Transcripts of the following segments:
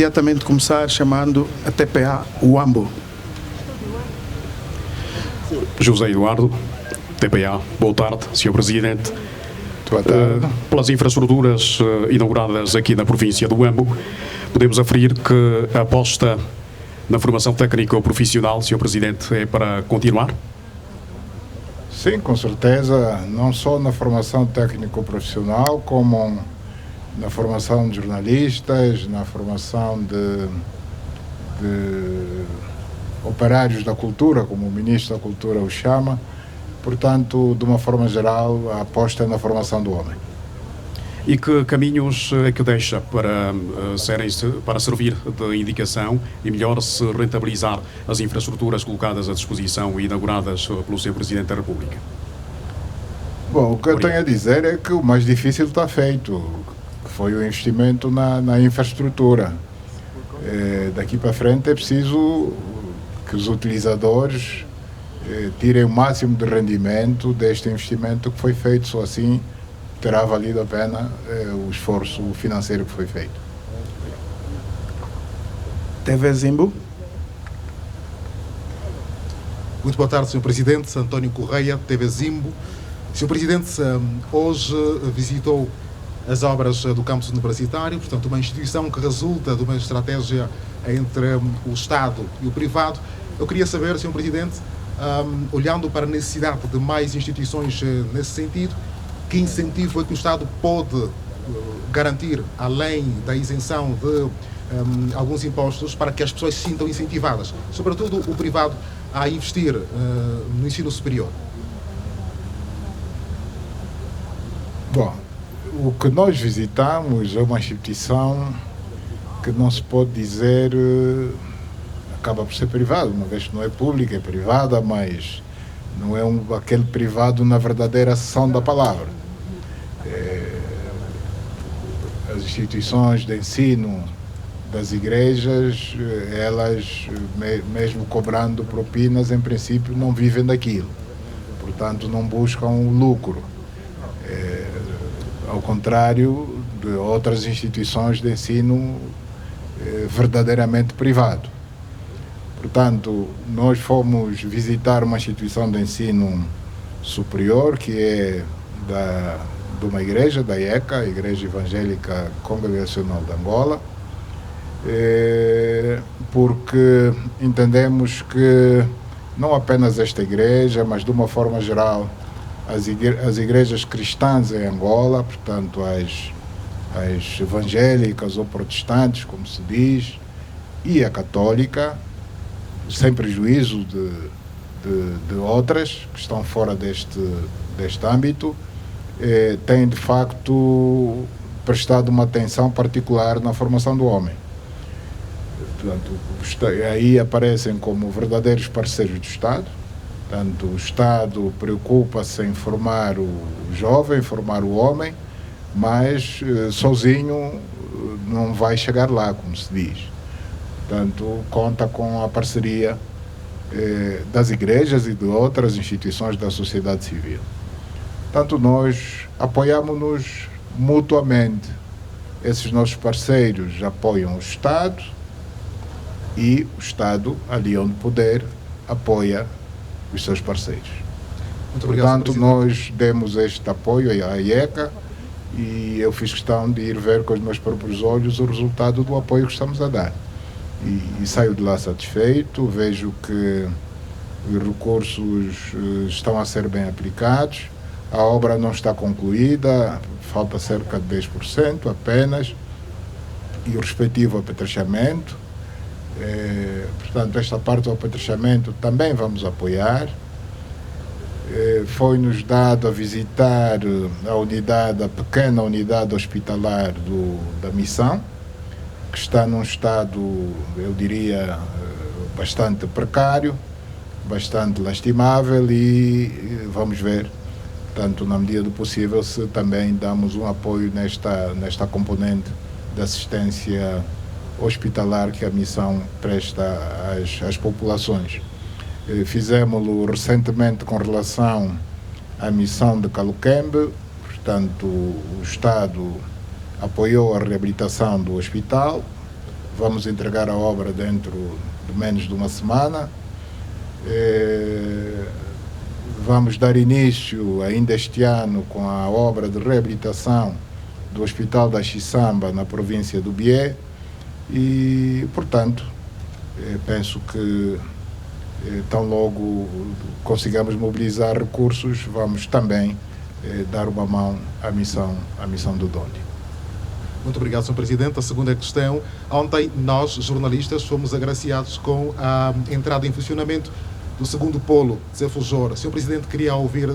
imediatamente começar chamando a TPA Uambo. José Eduardo, TPA, boa tarde, Sr. Presidente. Boa tarde. Pelas infraestruturas inauguradas aqui na província do Uambo, podemos aferir que a aposta na formação técnico-profissional, Sr. Presidente, é para continuar? Sim, com certeza, não só na formação técnico-profissional, como na formação de jornalistas, na formação de operários da cultura, como o Ministro da Cultura o chama. Portanto, de uma forma geral, a aposta é na formação do homem. E que caminhos é que deixa para servir de indicação e melhor se rentabilizar as infraestruturas colocadas à disposição e inauguradas pelo Sr. Presidente da República? Bom, o que eu tenho a dizer é que o mais difícil está feito, que foi o investimento na infraestrutura. Daqui para frente é preciso que os utilizadores tirem o máximo de rendimento deste investimento que foi feito, só assim terá valido a pena o esforço financeiro que foi feito. TV Zimbo. Muito boa tarde, Sr. Presidente. António Correia, TV Zimbo. Sr. Presidente, hoje visitou as obras do campus universitário, portanto, uma instituição que resulta de uma estratégia entre o Estado e o privado. Eu queria saber, Sr. Presidente, olhando para a necessidade de mais instituições nesse sentido, que incentivo é que o Estado pode garantir, além da isenção de alguns impostos, para que as pessoas se sintam incentivadas, sobretudo o privado, a investir no ensino superior? Bom, o que nós visitamos é uma instituição que não se pode dizer, acaba por ser privada, uma vez que não é pública, é privada, mas não é aquele privado na verdadeira acessão da palavra. As instituições de ensino das igrejas, elas, mesmo cobrando propinas, em princípio não vivem daquilo. Portanto, não buscam o lucro. Ao contrário de outras instituições de ensino verdadeiramente privado. Portanto, nós fomos visitar uma instituição de ensino superior, que é de uma igreja, da IECA, a Igreja Evangélica Congregacional de Angola, porque entendemos que não apenas esta igreja, mas de uma forma geral, as igrejas cristãs em Angola, portanto as evangélicas ou protestantes, como se diz, e a católica, sem prejuízo de outras que estão fora deste âmbito, têm de facto prestado uma atenção particular na formação do homem. Portanto, aí aparecem como verdadeiros parceiros do Estado. Portanto, o Estado preocupa-se em formar o jovem, formar o homem, mas sozinho não vai chegar lá, como se diz. Portanto, conta com a parceria das igrejas e de outras instituições da sociedade civil. Portanto, nós apoiamos-nos mutuamente. Esses nossos parceiros apoiam o Estado e o Estado, ali onde puder, apoia os seus parceiros. Muito obrigado. Portanto, nós demos este apoio à IECA e eu fiz questão de ir ver com os meus próprios olhos o resultado do apoio que estamos a dar. E saio de lá satisfeito, vejo que os recursos estão a ser bem aplicados, a obra não está concluída, falta cerca de 10% apenas, e o respectivo apetrechamento. Portanto, esta parte do apetrechamento também vamos apoiar. Foi-nos dado a visitar a pequena unidade hospitalar da Missão, que está num estado, eu diria, bastante precário, bastante lastimável, e vamos ver, tanto na medida do possível, se também damos um apoio nesta componente de assistência hospitalar que a Missão presta às populações. Fizemos-lo recentemente com relação à Missão de Caluquembe, portanto o Estado apoiou a reabilitação do hospital, vamos entregar a obra dentro de menos de uma semana. Vamos dar início ainda este ano com a obra de reabilitação do Hospital da Xisamba na província do Bié e, portanto, penso que tão logo consigamos mobilizar recursos, vamos também dar uma mão à missão do Dondi. Muito obrigado, Sr. Presidente. A segunda questão. Ontem, nós, jornalistas, fomos agraciados com a entrada em funcionamento do segundo polo de Zefujor. Sr. Presidente, queria ouvir,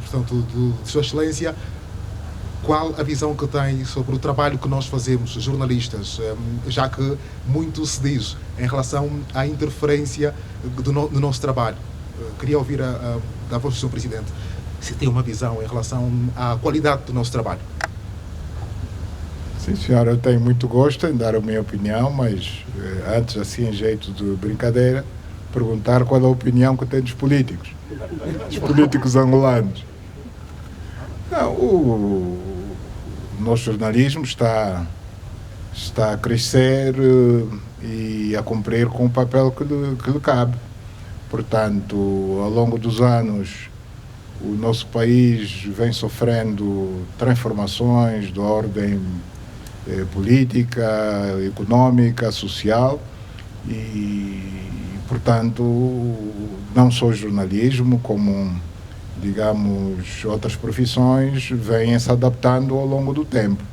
portanto, de Sua Excelência, qual a visão que tem sobre o trabalho que nós fazemos, jornalistas, já que muito se diz em relação à interferência do nosso trabalho. Queria ouvir da voz do Sr. Presidente se tem uma visão em relação à qualidade do nosso trabalho. Sim, senhora, eu tenho muito gosto em dar a minha opinião, mas antes, assim, em jeito de brincadeira, perguntar qual é a opinião que tem dos políticos angolanos. Não, o nosso jornalismo está a crescer e a cumprir com o papel que lhe cabe. Portanto, ao longo dos anos, o nosso país vem sofrendo transformações de ordem política, económica, social e, portanto, não só o jornalismo, como, digamos, outras profissões, vêm se adaptando ao longo do tempo.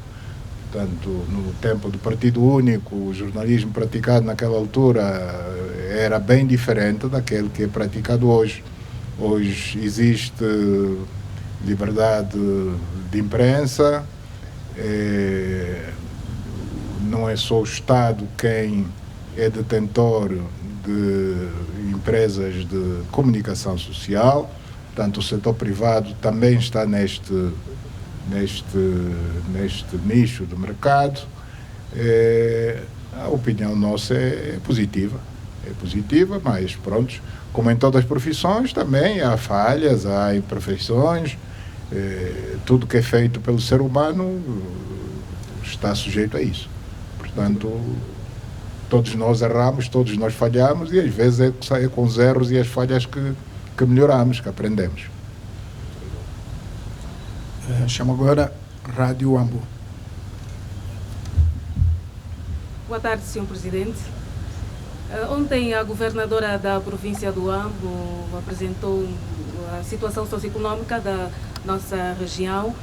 Portanto, no tempo do Partido Único, o jornalismo praticado naquela altura era bem diferente daquele que é praticado hoje. Hoje existe liberdade de imprensa, não é só o Estado quem é detentor de empresas de comunicação social, portanto o setor privado também está neste nicho do mercado. A opinião nossa é positiva, mas pronto, como em todas as profissões também há falhas, há imperfeições, tudo que é feito pelo ser humano está sujeito a isso. Portanto, todos nós erramos, todos nós falhamos e às vezes é com os erros e as falhas que melhoramos, que aprendemos. Chamo agora Rádio Uambo. Boa tarde, Sr. Presidente. Ontem a governadora da província do Uambo apresentou a situação socioeconômica da nossa região,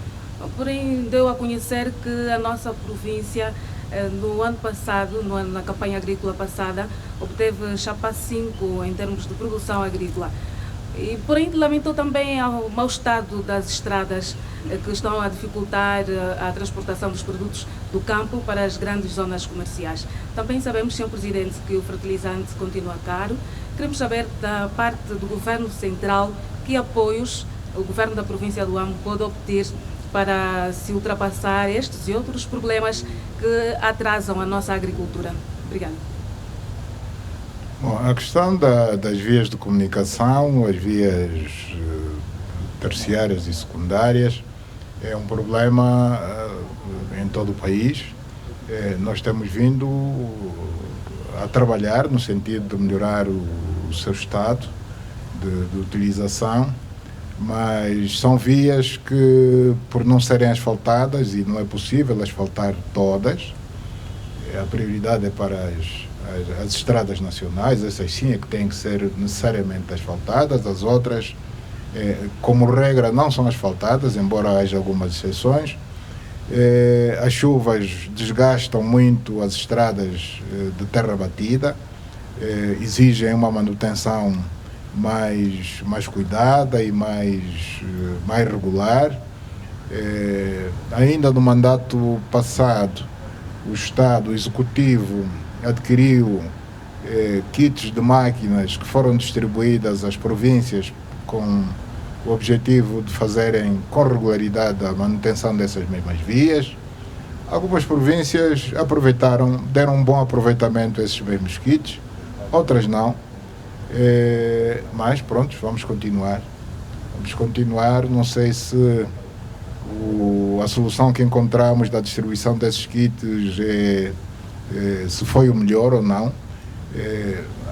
porém deu a conhecer que a nossa província no ano passado, na campanha agrícola passada, obteve chapa 5 em termos de produção agrícola. E, porém, lamentou também o mau estado das estradas que estão a dificultar a transportação dos produtos do campo para as grandes zonas comerciais. Também sabemos, Sr. Presidente, que o fertilizante continua caro. Queremos saber da parte do Governo Central que apoios o Governo da província do Uambo pode obter para se ultrapassar estes e outros problemas que atrasam a nossa agricultura. Obrigada. Bom, a questão das vias de comunicação, as vias terciárias e secundárias, é um problema em todo o país. Nós temos vindo a trabalhar no sentido de melhorar o seu estado de utilização, mas são vias que, por não serem asfaltadas, e não é possível asfaltar todas, a prioridade é para as estradas nacionais, essas sim é que têm que ser necessariamente asfaltadas, as outras, como regra, não são asfaltadas, embora haja algumas exceções. As chuvas desgastam muito as estradas de terra batida, exigem uma manutenção mais cuidada e mais regular. Ainda no mandato passado, o Estado, o Executivo, adquiriu kits de máquinas que foram distribuídas às províncias com o objetivo de fazerem com regularidade a manutenção dessas mesmas vias. Algumas províncias deram um bom aproveitamento a esses mesmos kits, outras não. Mas pronto, vamos continuar. Não sei se a solução que encontramos da distribuição desses kits é se foi o melhor ou não,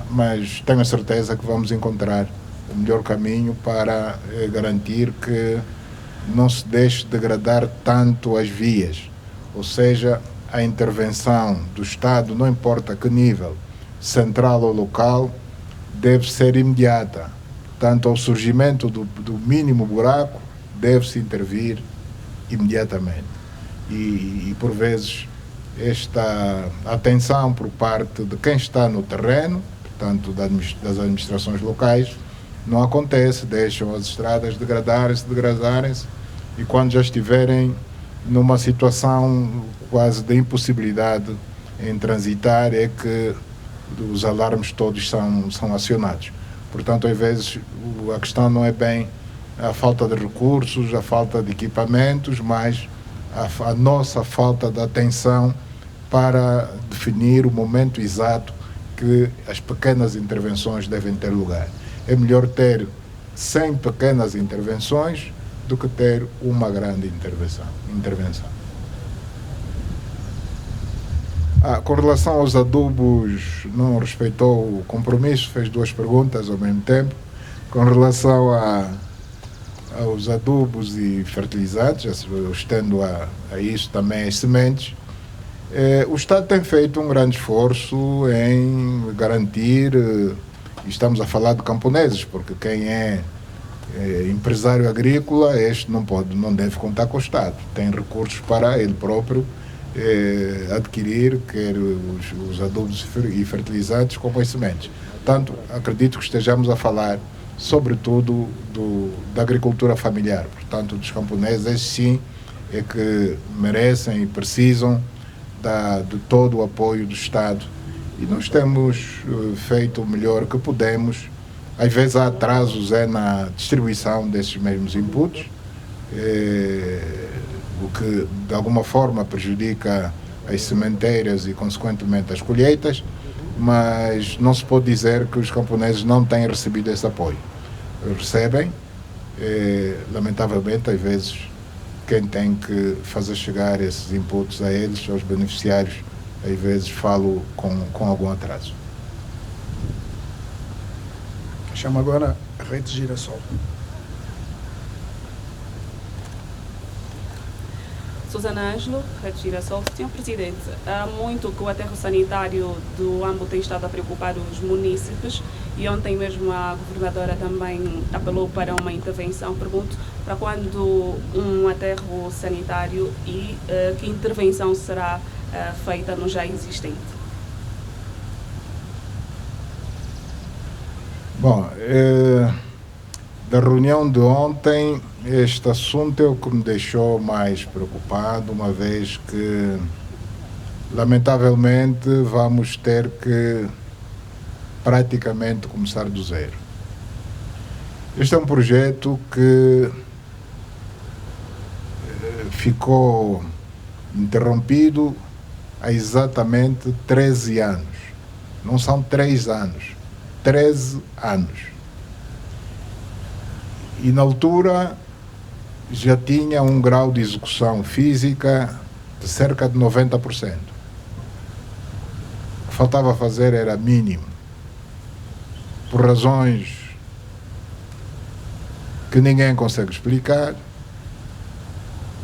mas tenho a certeza que vamos encontrar o melhor caminho para garantir que não se deixe degradar tanto as vias, ou seja, a intervenção do Estado, não importa que nível, central ou local, deve ser imediata. Portanto, ao surgimento do mínimo buraco, deve-se intervir imediatamente. E, por vezes, esta atenção por parte de quem está no terreno, portanto, das administrações locais, não acontece, deixam as estradas degradarem-se, e quando já estiverem numa situação quase de impossibilidade em transitar, é que os alarmes todos são acionados. Portanto, às vezes, a questão não é bem a falta de recursos, a falta de equipamentos, mas a nossa falta de atenção para definir o momento exato que as pequenas intervenções devem ter lugar. É melhor ter 100 pequenas intervenções do que ter uma grande intervenção. Com relação aos adubos, não respeitou o compromisso, fez duas perguntas ao mesmo tempo. Com relação aos adubos e fertilizantes, eu estendo a isso também as sementes, o Estado tem feito um grande esforço em garantir, e estamos a falar de camponeses, porque quem é empresário agrícola, este não deve contar com o Estado, tem recursos para ele próprio adquirir, quer os adubos e fertilizantes como as sementes. Portanto, acredito que estejamos a falar sobretudo da agricultura familiar, portanto, dos camponeses. Esses sim é que merecem e precisam de todo o apoio do Estado, e nós temos feito o melhor que podemos. Às vezes há atrasos na distribuição desses mesmos inputs, o que de alguma forma prejudica as sementeiras e consequentemente as colheitas, mas não se pode dizer que os camponeses não têm recebido esse apoio. Recebem, lamentavelmente, às vezes, quem tem que fazer chegar esses inputs a eles, aos beneficiários, às vezes falo com algum atraso. Chamo agora a Rede Girassol. Susana Ângelo, Rede Girassol. Senhor Presidente, há muito que o aterro sanitário do Ambo tem estado a preocupar os munícipes, e ontem mesmo a governadora também apelou para uma intervenção. Pergunto para quando um aterro sanitário e que intervenção será feita no já existente? Bom, da reunião de ontem, este assunto é o que me deixou mais preocupado, uma vez que, lamentavelmente, vamos ter que praticamente começar do zero. Este é um projeto que ficou interrompido há exatamente 13 anos. Não são 3 anos, 13 anos. E na altura já tinha um grau de execução física de cerca de 90%. O que faltava fazer era mínimo. Por razões que ninguém consegue explicar,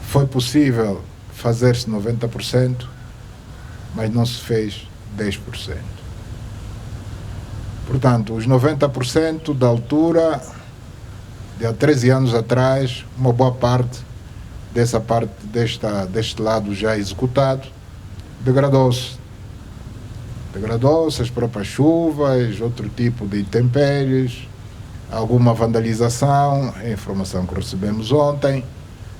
foi possível fazer-se 90%, mas não se fez 10%. Portanto, os 90% da altura, de há 13 anos atrás, uma boa parte deste lado já executado, degradou-se. Degradou-se, as próprias chuvas, outro tipo de intempéries, alguma vandalização, a informação que recebemos ontem.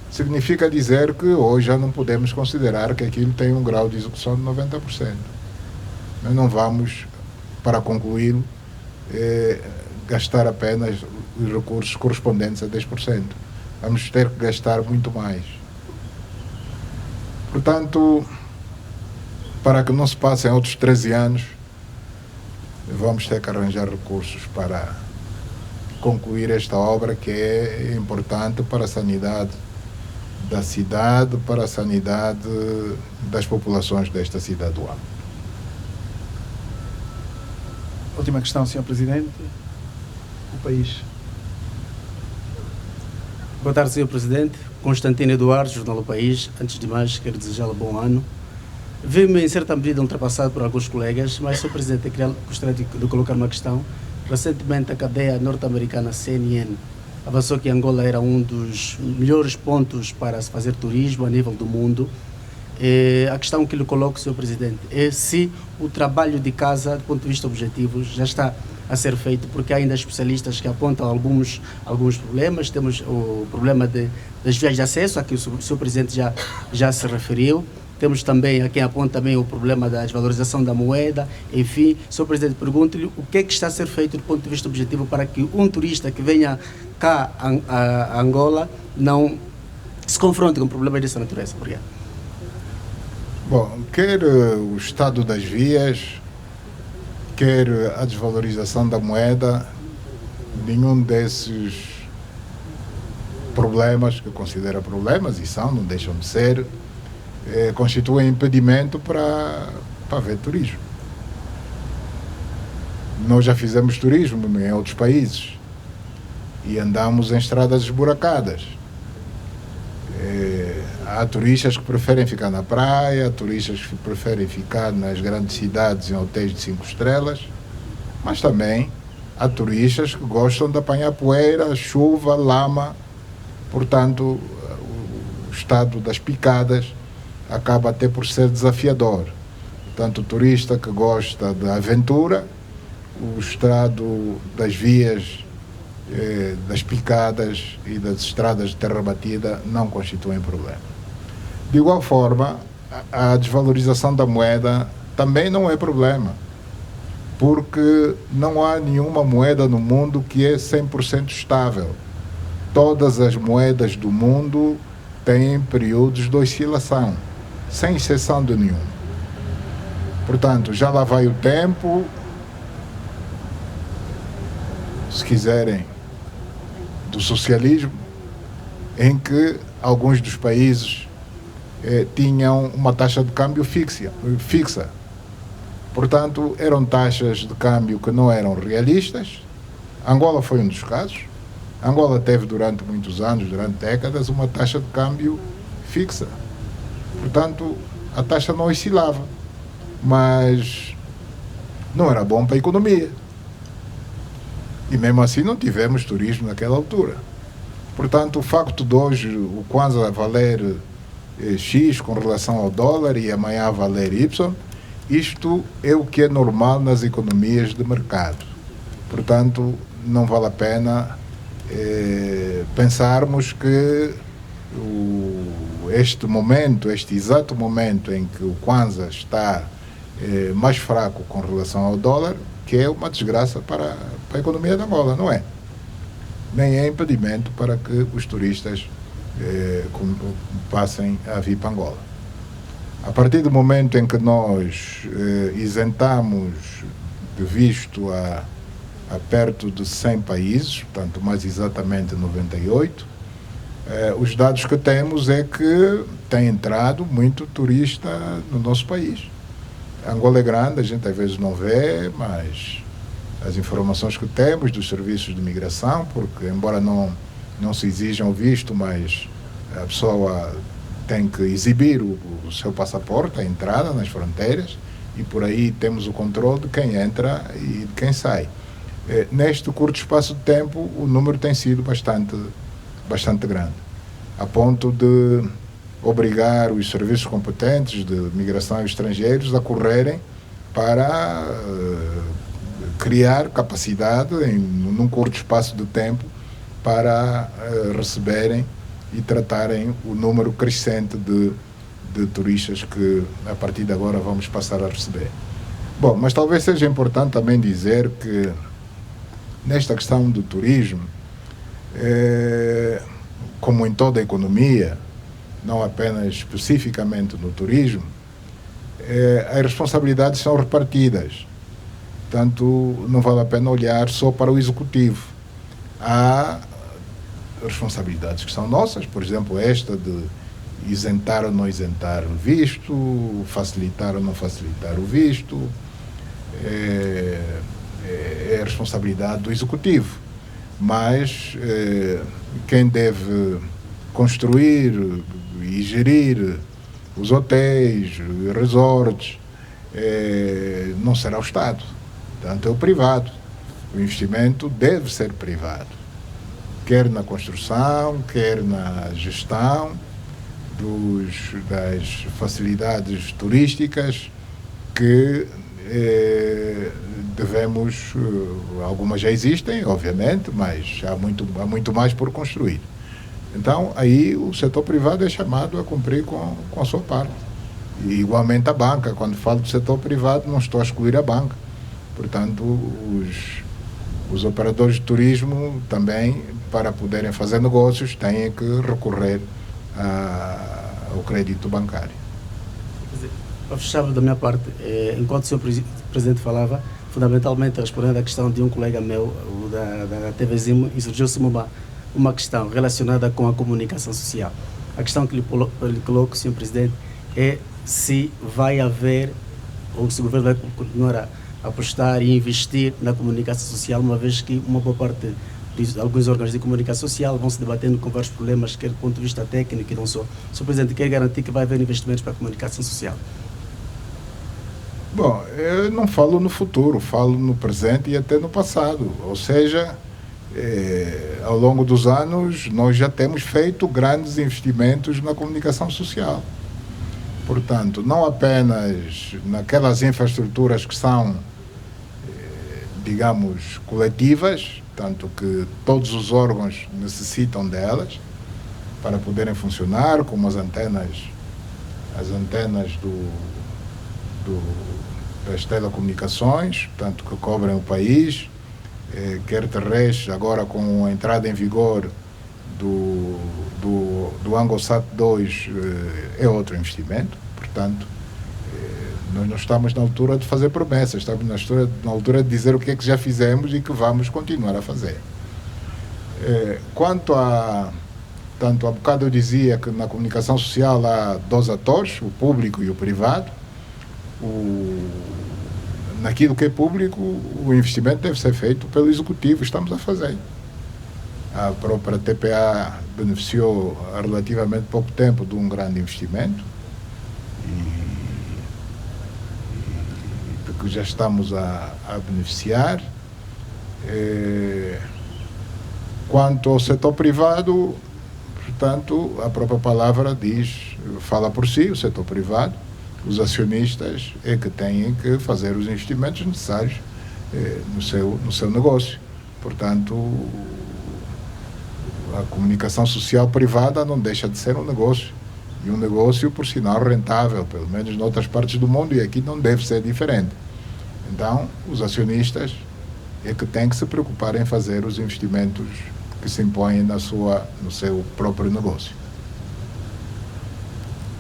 Significa dizer que hoje já não podemos considerar que aquilo tem um grau de execução de 90%. Nós não vamos, para concluí-lo, gastar apenas os recursos correspondentes a 10%. Vamos ter que gastar muito mais. Portanto, para que não se passem outros 13 anos, vamos ter que arranjar recursos para concluir esta obra, que é importante para a sanidade da cidade, para a sanidade das populações desta cidade do Ambo. Última questão, Sr. Presidente. O país. Boa tarde, Sr. Presidente. Constantino Eduardo, Jornal do País. Antes de mais, quero desejar-lhe bom ano. Vi-me, em certa medida, ultrapassado por alguns colegas, mas, Sr. Presidente, gostaria de colocar uma questão. Recentemente, a cadeia norte-americana CNN avançou que Angola era um dos melhores pontos para se fazer turismo a nível do mundo. A questão que lhe coloco, Sr. Presidente, é se o trabalho de casa, do ponto de vista objetivo, já está a ser feito, porque há ainda especialistas que apontam alguns problemas. Temos o problema das vias de acesso, a que o Sr. Presidente já se referiu. Temos também a quem aponta também o problema da desvalorização da moeda. Enfim, Sr. Presidente, pergunto-lhe o que é que está a ser feito do ponto de vista objetivo para que um turista que venha cá a Angola não se confronte com problemas dessa natureza. Obrigado. Bom, quer o estado das vias, quer a desvalorização da moeda, nenhum desses problemas, que eu considero problemas, e são, não deixam de ser, constituem impedimento para haver turismo. Nós já fizemos turismo em outros países e andamos em estradas esburacadas. Há turistas que preferem ficar na praia, há turistas que preferem ficar nas grandes cidades em hotéis de 5 estrelas, mas também há turistas que gostam de apanhar poeira, chuva, lama. Portanto, o estado das picadas acaba até por ser desafiador. Portanto, o turista que gosta de aventura, o estado das vias, das picadas e das estradas de terra batida não constituem problema. De igual forma, a desvalorização da moeda também não é problema, porque não há nenhuma moeda no mundo que é 100% estável. Todas as moedas do mundo têm períodos de oscilação, sem exceção de nenhum. Portanto, já lá vai o tempo, se quiserem, do socialismo, em que alguns dos países tinham uma taxa de câmbio fixa. Portanto, eram taxas de câmbio que não eram realistas. Angola foi um dos casos. Angola teve durante muitos anos, durante décadas, uma taxa de câmbio fixa. Portanto, a taxa não oscilava, mas não era bom para a economia. E mesmo assim não tivemos turismo naquela altura. Portanto, o facto de hoje o Kwanza valer X com relação ao dólar e amanhã valer Y, isto é o que é normal nas economias de mercado. Portanto, não vale a pena pensarmos que este exato momento em que o Kwanza está mais fraco com relação ao dólar, que é uma desgraça para a economia da Angola, não é? Nem é impedimento para que os turistas passem a vir para Angola. A partir do momento em que nós isentamos de visto a perto de 100 países, portanto mais exatamente 98, os dados que temos é que tem entrado muito turista no nosso país. Angola é grande, a gente às vezes não vê, mas as informações que temos dos serviços de migração, porque embora não se exijam o visto, mas a pessoa tem que exibir o seu passaporte, a entrada nas fronteiras, e por aí temos o controle de quem entra e de quem sai. Neste curto espaço de tempo, o número tem sido bastante grande, a ponto de obrigar os serviços competentes de migração e estrangeiros a correrem para criar capacidade num curto espaço de tempo para receberem e tratarem o número crescente de turistas que a partir de agora vamos passar a receber. Bom, mas talvez seja importante também dizer que nesta questão do turismo, como em toda a economia, não apenas especificamente no turismo, as responsabilidades são repartidas. Portanto, não vale a pena olhar só para o executivo. Há responsabilidades que são nossas, por exemplo, esta de isentar ou não isentar o visto, facilitar ou não facilitar o visto, é responsabilidade do Executivo. Mas quem deve construir e gerir os hotéis, resorts, não será o Estado, portanto é o privado. O investimento deve ser privado, quer na construção, quer na gestão das facilidades turísticas que devemos, algumas já existem, obviamente, mas há muito mais por construir. Então, aí o setor privado é chamado a cumprir com a sua parte. E, igualmente a banca, quando falo do setor privado, não estou a excluir a banca. Portanto, os operadores de turismo também, para poderem fazer negócios, têm que recorrer ao crédito bancário. Para fechar da minha parte, enquanto o Sr. Presidente falava, fundamentalmente respondendo à questão de um colega meu, da TV Zimo, surgiu-se uma questão relacionada com a comunicação social. A questão que lhe coloco, Sr. Presidente, é se vai haver, ou se o governo vai continuar a apostar e investir na comunicação social, uma vez que uma boa parte de alguns órgãos de comunicação social vão se debatendo com vários problemas, quer do ponto de vista técnico e não só. O Sr. Presidente quer garantir que vai haver investimentos para a comunicação social? Bom, eu não falo no futuro, falo no presente e até no passado. Ou seja, ao longo dos anos, nós já temos feito grandes investimentos na comunicação social. Portanto, não apenas naquelas infraestruturas que são, digamos, coletivas, tanto que todos os órgãos necessitam delas para poderem funcionar, como as antenas das telecomunicações, tanto que cobrem o país, quer terrestres, agora com a entrada em vigor do Angosat 2 é outro investimento. Portanto, nós não estamos na altura de fazer promessas, estamos na altura de dizer o que é que já fizemos e que vamos continuar a fazer. Quanto tanto há bocado eu dizia que na comunicação social há dois atores, o público e o privado. Naquilo que é público, o investimento deve ser feito pelo Executivo, estamos a fazer. A própria TPA beneficiou há relativamente pouco tempo de um grande investimento e que já estamos a beneficiar. Quanto ao setor privado, portanto, a própria palavra fala por si, o setor privado. Os acionistas é que têm que fazer os investimentos necessários no seu negócio. Portanto, a comunicação social privada não deixa de ser um negócio. E um negócio, por sinal, rentável, pelo menos em outras partes do mundo, e aqui não deve ser diferente. Então, os acionistas é que têm que se preocupar em fazer os investimentos que se impõem no seu próprio negócio.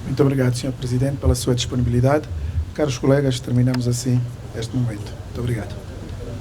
Muito obrigado, Sr. Presidente, pela sua disponibilidade. Caros colegas, terminamos assim este momento. Muito obrigado.